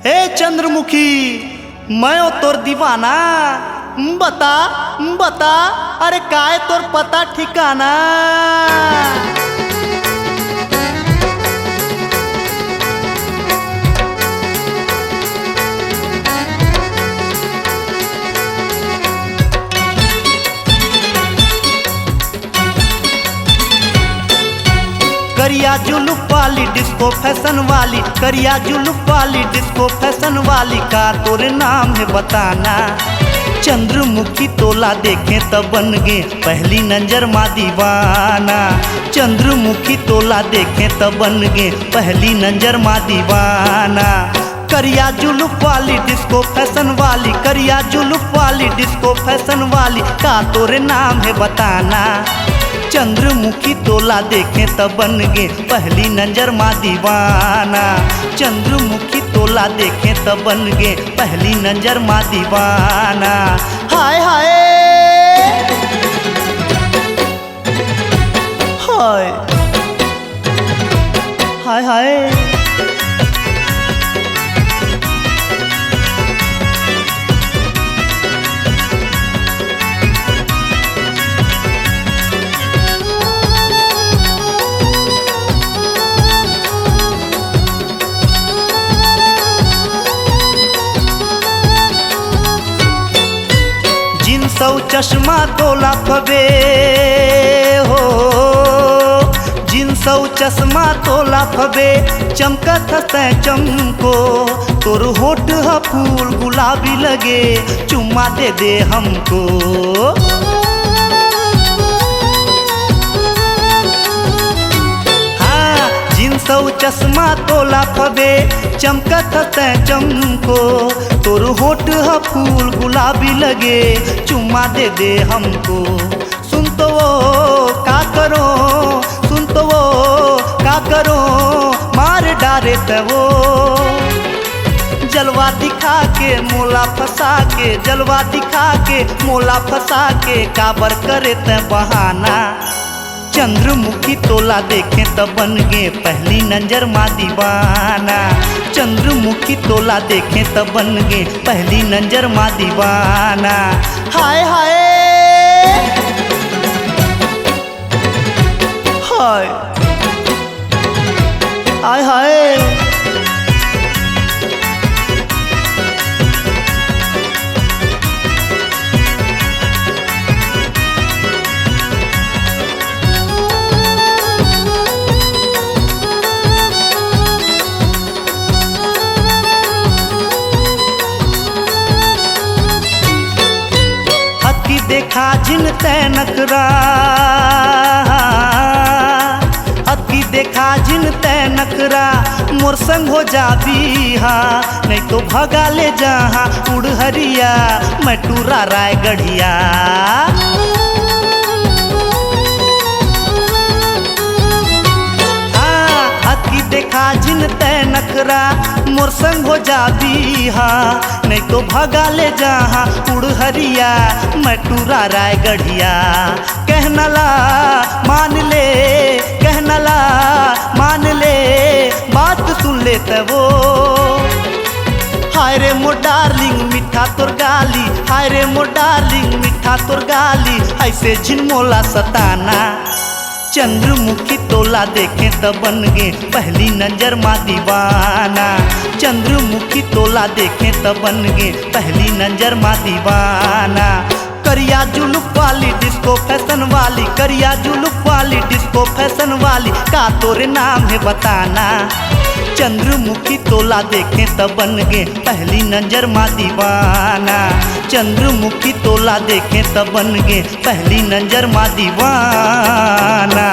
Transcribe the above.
हे चंद्रमुखी मैं ओ तोर दीवाना, बता बता अरे काय तोर पता ठिकाना। करिया जुलूफ वाली डिस्को फैशन वाली, करिया जुलूफ वाली डिस्को फैशन वाली, का तोरे नाम है बताना। चंद्रमुखी तोला देखे तब बन गे पहली नजर माँ दीवाना। चंद्रमुखी तोला देखे तब बन गे पहली नजर माँ दीवाना। करिया जुलूफ वाली डिस्को फैशन वाली, करिया जुलूफ वाली डिस्को फैशन वाली, का तोरे नाम है बताना। चंद्रमुखी तोला देखे तब बन गे पहली नजर माँ दीवाना। चंद्रमुखी तोला देखे तब बन गे पहली नजर माँ दीवाना। हाय हाय हाय हाय हाय सौ चश्मा तोला फबे हो, जिन सौ चश्मा तोला फबे चमकत हसे चमको। तोर होठ ह फूल गुलाबी लगे चुम्मा दे दे हमको। हाँ जिन सौ चश्मा तोला फबे चमकत हसे चमको। तोर होठ ह फूल गुलाबी लगे चुम्मा दे दे हमको। सुन तो वो का करो, सुन तो वो का करो, मार डारे तो वो। जलवा दिखा के मोला फंसा के, जलवा दिखा के मोला फंसा के, काबर करे ते बहाना। चंद्रमुखी तोला देखे तब बन गे पहली नजर माँ दीवाना। चंद्रमुखी तोला देखे तब बन गे पहली नजर माँ दीवाना। हाय हाय हाय हाय हाय देखा जिन तै नखरा, अति देखा जिन तै नखरा, मोर संग हो जा बिहा, नहीं तो भगा ले जहाँ उड़हरिया मैं टूरा रायगढ़िया। देखा जिन तै नखरा, मोर संग हो जा बिहा, नहीं तो भगा ले जहाँ उड़हरिया मैं टूरा रायगढ़िया। कहना ला मान ले, कहना ला मान ले, बात सुन ले तब वो। हाय रे मोर डार्लिंग मीठा तोर गाली, हाय रे मोर डार्लिंग मीठा तोर गाली, ऐसे जिन मोला सताना। चंद्रमुखी तोला देखे तब बन गे पहली नजर माँ दीवाना। चंद्रमुखी तोला देखे तब बन गे पहली नजर माँ दीवाना। करिया जुलूफ वाली डिस्को फैशन वाली, करिया जुलूफ वाली डिस्को फैशन वाली, का तोरे नाम है बताना। चंद्रमुखी तोला देखे तब बन गे पहली नजर माँ दीवाना। चंद्रमुखी तोला देखे तब बन गे पहली नजर माँ दीवाना।